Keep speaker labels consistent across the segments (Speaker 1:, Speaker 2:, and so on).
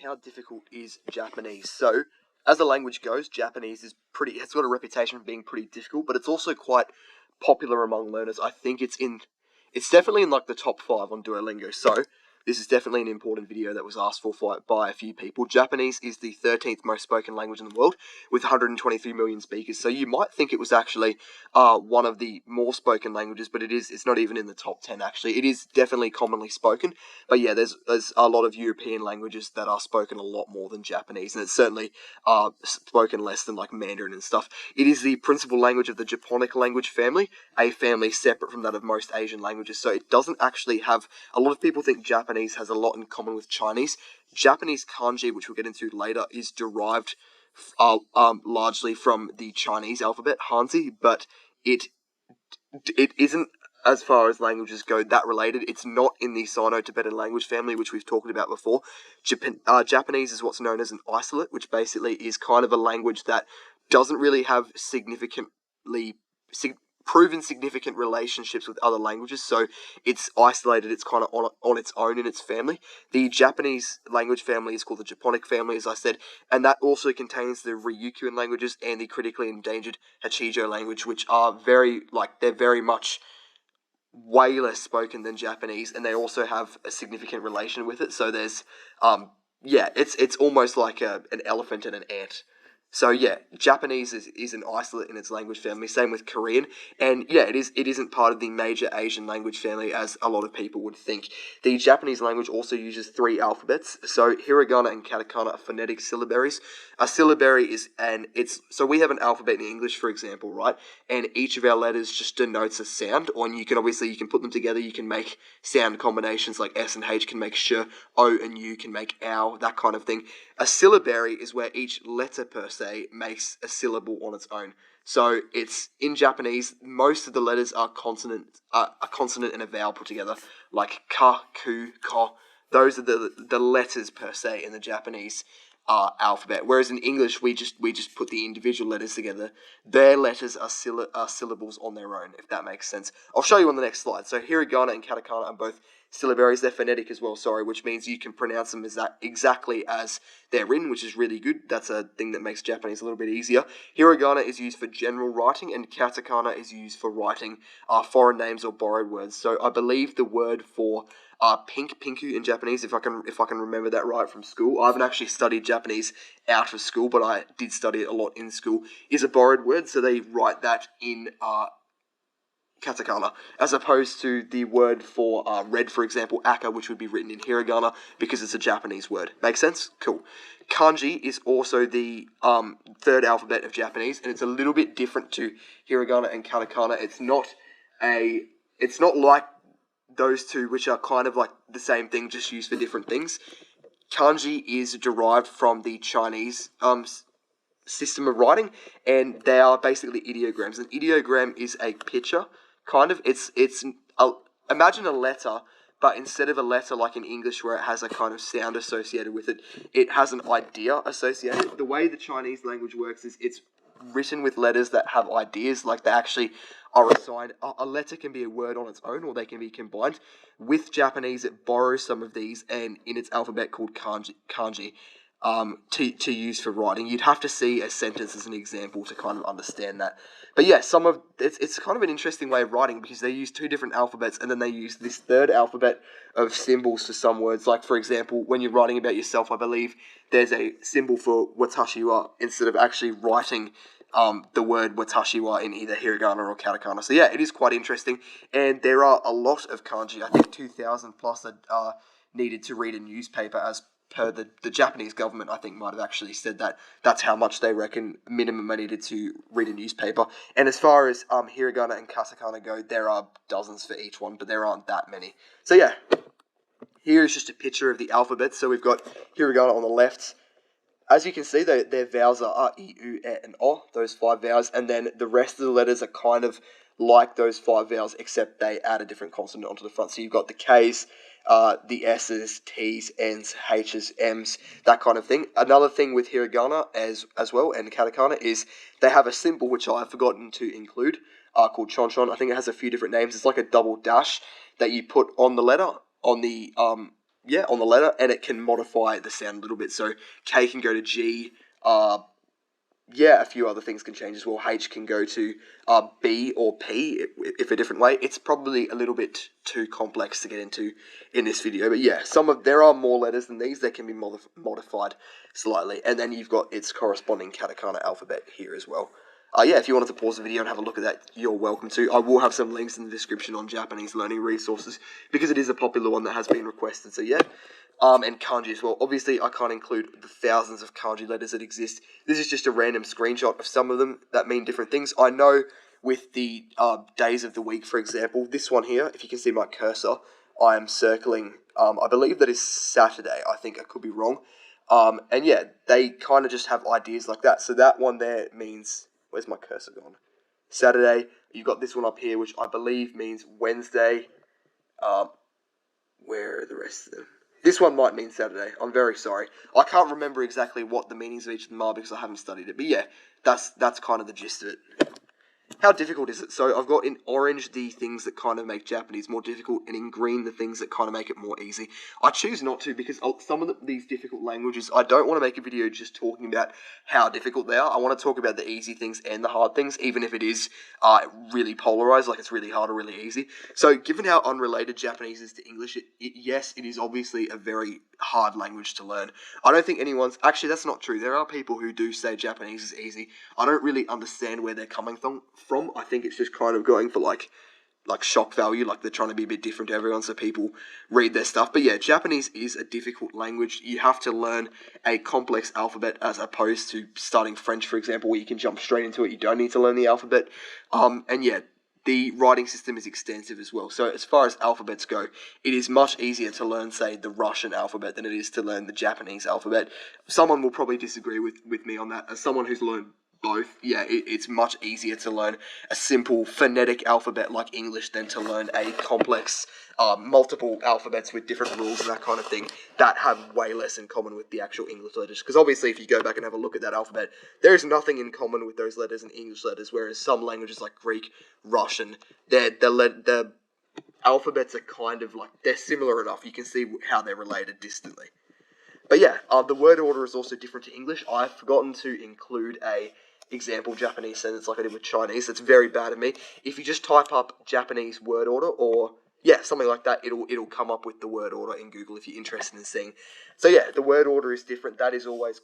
Speaker 1: how difficult is Japanese? So, as the language goes, Japanese is it's got a reputation for being pretty difficult, but it's also quite popular among learners. I think it's definitely in like the top 5 on Duolingo. So, this is definitely an important video that was asked for by a few people. Japanese is the 13th most spoken language in the world, with 123 million speakers. So you might think it was actually one of the more spoken languages, but it's not even in the top 10 actually. It is definitely commonly spoken, but yeah, there's a lot of European languages that are spoken a lot more than Japanese, and it's certainly spoken less than like Mandarin and stuff. It is the principal language of the Japonic language family, a family separate from that of most Asian languages. So it doesn't actually have, a lot of people think Japanese has a lot in common with Chinese. Japanese kanji, which we'll get into later, is derived largely from the Chinese alphabet, Hanzi, but it isn't, as far as languages go, that related. It's not in the Sino-Tibetan language family, which we've talked about before. Japanese is what's known as an isolate, which basically is kind of a language that doesn't really have proven significant relationships with other languages, so it's isolated, it's kind of on its own in its family. The Japanese language family is called the Japonic family, as I said, and that also contains the Ryukyuan languages and the critically endangered Hachijo language, which are they're very much way less spoken than Japanese, and they also have a significant relation with it, so there's, it's almost like an elephant and an ant. So yeah, Japanese is an isolate in its language family. Same with Korean, and yeah, it isn't part of the major Asian language family as a lot of people would think. The Japanese language also uses 3 alphabets. So hiragana and katakana are phonetic syllabaries. A syllabary so we have an alphabet in English, for example, right? And each of our letters just denotes a sound, and you can put them together. You can make sound combinations like S and H can make sh, O and U can make ow, that kind of thing. A syllabary is where each letter per se makes a syllable on its own. So it's in Japanese, most of the letters are a consonant and a vowel put together, like ka, ku, ko. Those are the letters per se in the Japanese alphabet. Whereas in English, we just put the individual letters together. Their letters are syllables on their own, if that makes sense. I'll show you on the next slide. So hiragana and katakana are both syllabaries. They're phonetic as well, which means you can pronounce them exactly as they're written, which is really good. That's a thing that makes Japanese a little bit easier. Hiragana is used for general writing, and katakana is used for writing foreign names or borrowed words. So I believe the word for pinku in Japanese, if I can remember that right from school. I haven't actually studied Japanese out of school, but I did study it a lot in school, is a borrowed word, so they write that in katakana, as opposed to the word for red, for example, aka, which would be written in hiragana because it's a Japanese word. Make sense? Cool. Kanji is also the 3rd alphabet of Japanese, and it's a little bit different to hiragana and katakana. It's not like those two, which are kind of like the same thing, just used for different things. Kanji is derived from the Chinese system of writing, and they are basically ideograms. An ideogram is a picture, kind of. Imagine a letter, but instead of a letter like in English where it has a kind of sound associated with it, it has an idea associated. The way the Chinese language works is it's written with letters that have ideas, like they actually are assigned. A letter can be a word on its own, or they can be combined. With Japanese, it borrows some of these, and in its alphabet called kanji, to use for writing. You'd have to see a sentence as an example to kind of understand that. But yeah, it's kind of an interesting way of writing, because they use 2 different alphabets, and then they use this 3rd alphabet of symbols for some words. Like, for example, when you're writing about yourself, I believe there's a symbol for watashi wa, instead of actually writing the word watashi wa in either hiragana or katakana. So yeah, it is quite interesting, and there are a lot of kanji. I think 2,000 plus are needed to read a newspaper, as per the Japanese government. I think might have actually said that that's how much they reckon minimum are needed to read a newspaper. And as far as hiragana and katakana go, there are dozens for each one, but there aren't that many. So yeah, here is just a picture of the alphabet. So we've got hiragana on the left. As you can see, their vowels are I, U, E, and O, those 5 vowels, and then the rest of the letters are kind of like those 5 vowels, except they add a different consonant onto the front. So you've got the K's, the S's, T's, N's, H's, M's, that kind of thing. Another thing with hiragana as well, and katakana, is they have a symbol which I've forgotten to include, called chonchon. I think it has a few different names. It's like a double dash that you put on the letter, on the on the letter, and it can modify the sound a little bit. So K can go to G. A few other things can change as well. H can go to B or P if a different way. It's probably a little bit too complex to get into in this video, but yeah, there are more letters than these that can be modified slightly, and then you've got its corresponding katakana alphabet here as well. If you wanted to pause the video and have a look at that, you're welcome to. I will have some links in the description on Japanese learning resources because it is a popular one that has been requested. So yeah. And kanji as well. Obviously, I can't include the thousands of kanji letters that exist. This is just a random screenshot of some of them that mean different things. I know with the days of the week, for example, this one here, if you can see my cursor, I am circling, I believe that is Saturday. I think I could be wrong. And yeah, they kind of just have ideas like that. So that one there means, where's my cursor gone? Saturday. You've got this one up here, which I believe means Wednesday. Where are the rest of them? This one might mean Saturday. I'm very sorry. I can't remember exactly what the meanings of each of them are because I haven't studied it. But yeah, that's kind of the gist of it. How difficult is it? So I've got in orange the things that kind of make Japanese more difficult, and in green the things that kind of make it more easy. I choose not to because some of these difficult languages, I don't want to make a video just talking about how difficult they are. I want to talk about the easy things and the hard things, even if it is really polarized, like it's really hard or really easy. So given how unrelated Japanese is to English, yes, it is obviously a very hard language to learn. I don't think actually that's not true. There are people who do say Japanese is easy. I don't really understand where they're coming from. I think it's just kind of going for like shock value, like they're trying to be a bit different to everyone so people read their stuff. But yeah, Japanese is a difficult language. You have to learn a complex alphabet as opposed to studying French, for example, where you can jump straight into it. You don't need to learn the alphabet. And yeah, the writing system is extensive as well. So as far as alphabets go, it is much easier to learn, say, the Russian alphabet than it is to learn the Japanese alphabet. Someone will probably disagree with me on that. As someone who's learned both, it's much easier to learn a simple phonetic alphabet like English than to learn a complex multiple alphabets with different rules and that kind of thing that have way less in common with the actual English letters. Because obviously if you go back and have a look at that alphabet, there is nothing in common with those letters and English letters, whereas some languages like Greek, Russian, the alphabets are kind of like, they're similar enough. You can see how they're related distantly. But yeah, the word order is also different to English. I've forgotten to include a example Japanese sentence like I did with Chinese. That's very bad of me. If you just type up Japanese word order or something like that, it'll come up with the word order in Google if you're interested in seeing. So yeah, the word order is different. That is always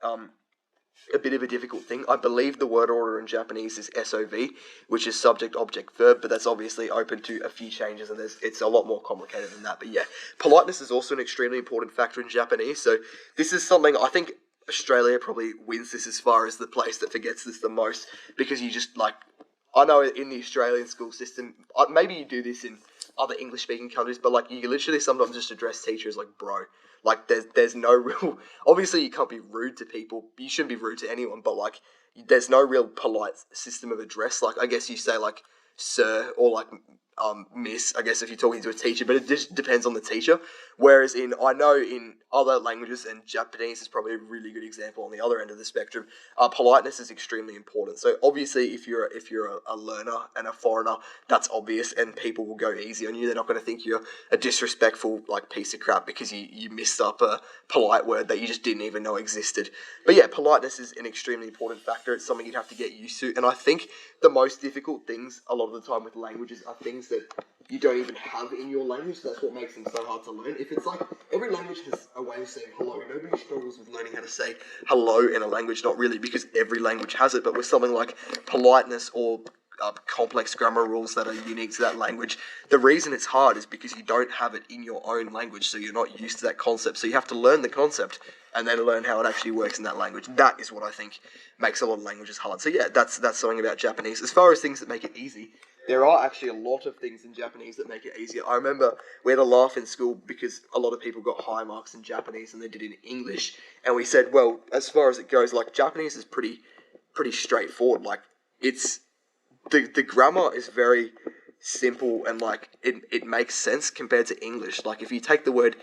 Speaker 1: a bit of a difficult thing. I believe the word order in Japanese is SOV, which is subject, object, verb, but that's obviously open to a few changes, and it's a lot more complicated than that. But yeah, politeness is also an extremely important factor in Japanese, so this is something I think Australia probably wins this as far as the place that forgets this the most, because you just, I know in the Australian school system, maybe you do this in other English-speaking countries, but, you literally sometimes just address teachers like bro. There's no real... Obviously, you can't be rude to people. You shouldn't be rude to anyone, but, there's no real polite system of address. I guess you say, sir, or, miss, I guess, if you're talking to a teacher, but it just depends on the teacher. Whereas I know in other languages, and Japanese is probably a really good example on the other end of the spectrum, politeness is extremely important. So obviously, if you're a learner and a foreigner, that's obvious, and people will go easy on you. They're not going to think you're a disrespectful, piece of crap because you missed up a polite word that you just didn't even know existed. But yeah, politeness is an extremely important factor. It's something you'd have to get used to, and I think the most difficult things a lot of the time with languages are things that you don't even have in your language, so that's what makes them so hard to learn. If it's every language has a way of saying hello. Nobody struggles with learning how to say hello in a language, not really, because every language has it, but with something like politeness or complex grammar rules that are unique to that language, the reason it's hard is because you don't have it in your own language, so you're not used to that concept. So you have to learn the concept and then learn how it actually works in that language. That is what I think makes a lot of languages hard. So yeah, that's something about Japanese. As far as things that make it easy, there are actually a lot of things in Japanese that make it easier. I remember we had a laugh in school because a lot of people got high marks in Japanese and they did in English, and we said, well, as far as it goes, Japanese is pretty straightforward. It's the grammar is very simple, and it makes sense compared to English. If you take the word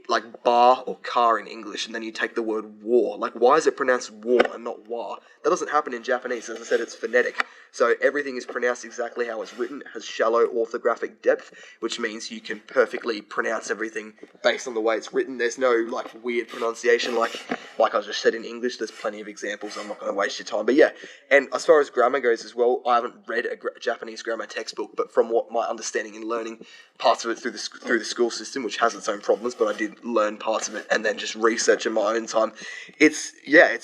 Speaker 1: like bar or car in English, and then you take the word war. Like, why is it pronounced war and not war? That doesn't happen in Japanese. As I said, it's phonetic. So everything is pronounced exactly how it's written. It has shallow orthographic depth, which means you can perfectly pronounce everything based on the way it's written. There's no like weird pronunciation like I just said in English. There's plenty of examples. I'm not going to waste your time. But yeah, and as far as grammar goes as well, I haven't read a Japanese grammar textbook, but from what my understanding and learning parts of it through the school system, which has its own problems, but I did learn parts of it and then just research in my own time. It's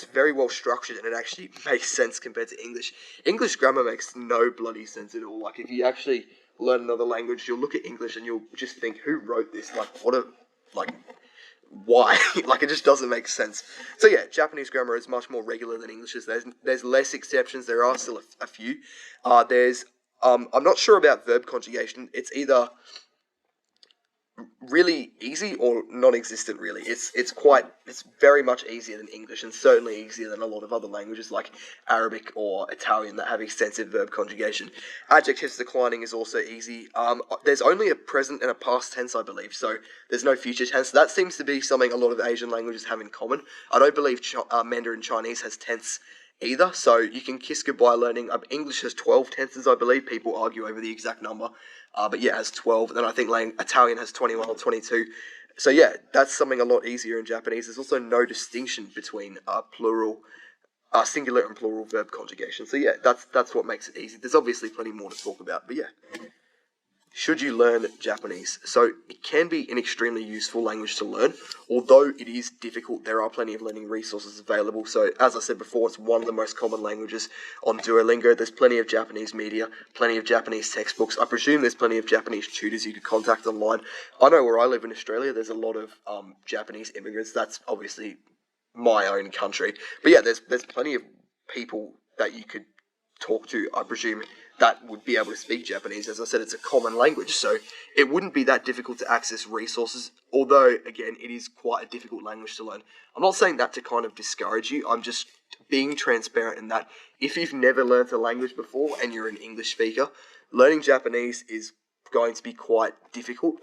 Speaker 1: very well structured, and it actually makes sense compared to English. English grammar makes no bloody sense at all. Like, if you actually learn another language, you'll look at English and you'll just think, who wrote this? Like, why? Like, it just doesn't make sense. So yeah, Japanese grammar is much more regular than English's. There's less exceptions. There are still a few. I'm not sure about verb conjugation. It's either really easy or non-existent. Really, it's very much easier than English, and certainly easier than a lot of other languages like Arabic or Italian that have extensive verb conjugation. Adjectives declining is also easy. There's only a present and a past tense, I believe, so there's no future tense. That seems to be something a lot of Asian languages have in common. I don't believe Mandarin Chinese has tense either, so you can kiss goodbye learning. English has 12 tenses, I believe. People argue over the exact number, but yeah, it has 12. And then I think Italian has 21 or 22. So yeah, that's something a lot easier in Japanese. There's also no distinction between singular and plural verb conjugation. So yeah, that's what makes it easy. There's obviously plenty more to talk about, but yeah. Should you learn Japanese? So it can be an extremely useful language to learn, although it is difficult. There are plenty of learning resources available. So as I said before, it's one of the most common languages on Duolingo. There's plenty of Japanese media, plenty of Japanese textbooks. I presume there's plenty of Japanese tutors you could contact online. I know where I live in Australia, there's a lot of Japanese immigrants. That's obviously my own country. But yeah, there's plenty of people that you could talk to, I presume, that would be able to speak Japanese. As I said, it's a common language, so it wouldn't be that difficult to access resources, although, again, it is quite a difficult language to learn. I'm not saying that to kind of discourage you, I'm just being transparent in that if you've never learned a language before and you're an English speaker, learning Japanese is going to be quite difficult.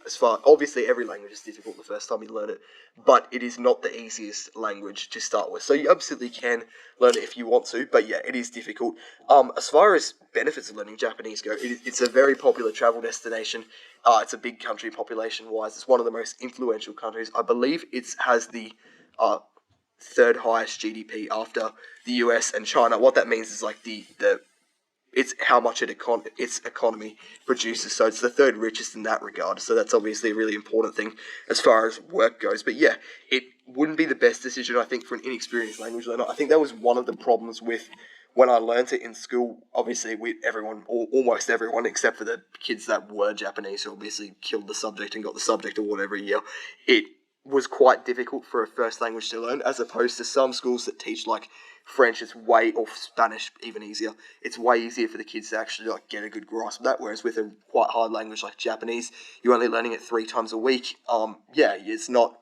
Speaker 1: Obviously every language is difficult the first time you learn it, but it is not the easiest language to start with. So you absolutely can learn it if you want to, but yeah, it is difficult. As far as benefits of learning Japanese go, it's a very popular travel destination. It's a big country population-wise. It's one of the most influential countries. I believe it has the third highest GDP after the US and China. What that means is like it's how much its economy produces, so it's the third richest in that regard, so that's obviously a really important thing as far as work goes. But yeah, it wouldn't be the best decision, I think, for an inexperienced language learner. I think that was one of the problems with when I learnt it in school. Obviously, almost everyone, except for the kids that were Japanese, who obviously killed the subject and got the subject award every year, it was quite difficult for a first language to learn, as opposed to some schools that teach like French, or Spanish, even easier. It's way easier for the kids to actually like get a good grasp of that. Whereas with a quite hard language like Japanese, you're only learning it 3 times a week. It's not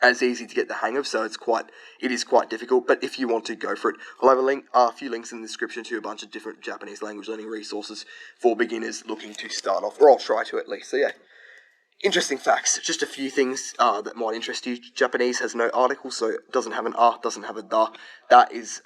Speaker 1: as easy to get the hang of, so it is quite difficult. But if you want to, go for it. I'll have a few links in the description to a bunch of different Japanese language learning resources for beginners looking to start off, or I'll try to at least. So yeah. Interesting facts. Just a few things that might interest you. Japanese has no article, so it doesn't have an doesn't have a da. That is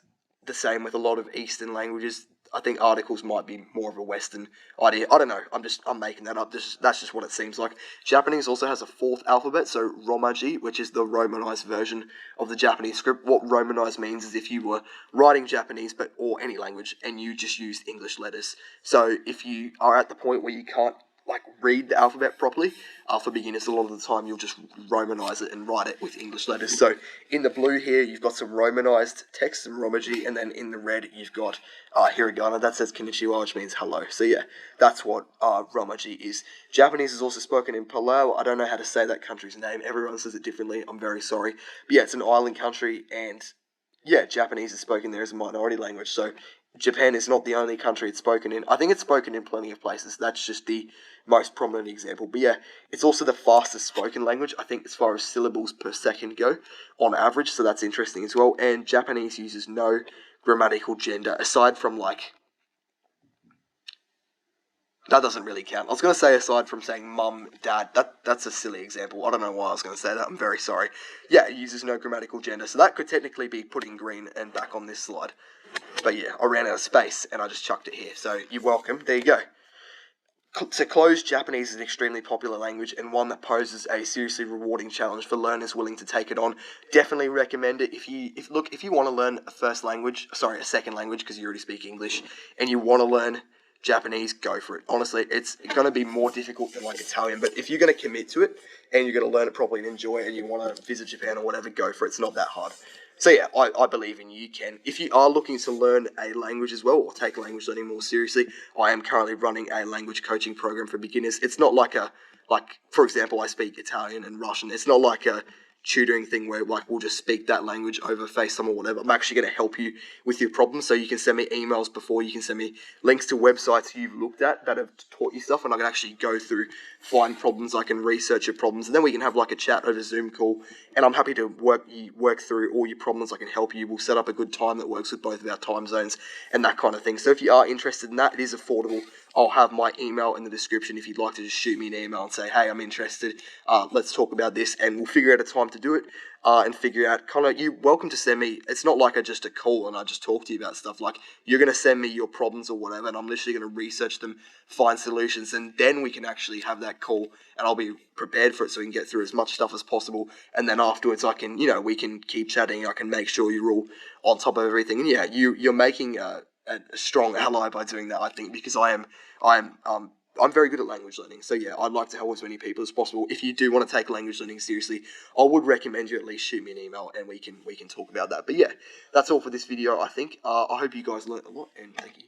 Speaker 1: the same with a lot of Eastern languages. I think articles might be more of a Western idea. I don't know. I'm making that up. That's just what it seems like. Japanese also has a 4th alphabet, so Romaji, which is the Romanized version of the Japanese script. What Romanized means is if you were writing Japanese, or any language, and you just used English letters. So if you are at the point where you can't read the alphabet properly, for beginners, a lot of the time you'll just Romanize it and write it with English letters. So in the blue here, you've got some Romanized text, some Romaji, and then in the red, you've got hiragana. That says konnichiwa, which means hello. So yeah, that's what Romaji is. Japanese is also spoken in Palau. I don't know how to say that country's name. Everyone says it differently. I'm very sorry. But yeah, it's an island country, and yeah, Japanese is spoken there as a minority language. So Japan is not the only country it's spoken in. I think it's spoken in plenty of places. That's just the most prominent example. But yeah, it's also the fastest spoken language, I think, as far as syllables per second go, on average. So that's interesting as well. And Japanese uses no grammatical gender, aside from That doesn't really count. I was going to say, aside from saying mum, dad, that's a silly example. I don't know why I was going to say that. I'm very sorry. Yeah, it uses no grammatical gender, so that could technically be put in green and back on this slide. But yeah, I ran out of space and I just chucked it here. So you're welcome. There you go. To close, Japanese is an extremely popular language and one that poses a seriously rewarding challenge for learners willing to take it on. Definitely recommend it. If you want to learn a second language, because you already speak English, and you want to learn Japanese, go for it. Honestly, it's going to be more difficult than like Italian, but if you're going to commit to it and you're going to learn it properly and enjoy it, and you want to visit Japan or whatever, go for it. It's not that hard. So yeah, I believe in you. You can. If you are looking to learn a language as well, or take language learning more seriously, I am currently running a language coaching program for beginners. It's not like for example, I speak Italian and Russian. It's not like a tutoring thing where like we'll just speak that language over FaceTime or whatever. I'm actually going to help you with your problems, so you can send me emails before, you can send me links to websites you've looked at that have taught you stuff, and I can actually go through, find problems, I can research your problems, and then we can have like a chat over Zoom call, and I'm happy to work through all your problems. I can help you. We'll set up a good time that works with both of our time zones and that kind of thing. So if you are interested in that, it is affordable. I'll have my email in the description if you'd like to just shoot me an email and say, hey, I'm interested, let's talk about this, and we'll figure out a time to do it, and figure out you're welcome to send me. It's not like just a call and I just talk to you about stuff. Like, you're going to send me your problems or whatever, and I'm literally going to research them, find solutions, and then we can actually have that call, and I'll be prepared for it so we can get through as much stuff as possible, and then afterwards we can keep chatting. I can make sure you're all on top of everything, and yeah, you're making a strong ally by doing that, I think, because I'm very good at language learning. So yeah, I'd like to help as many people as possible. If you do want to take language learning seriously, I would recommend you at least shoot me an email and we can talk about that. But yeah, that's all for this video, I think. I hope you guys learned a lot, and thank you.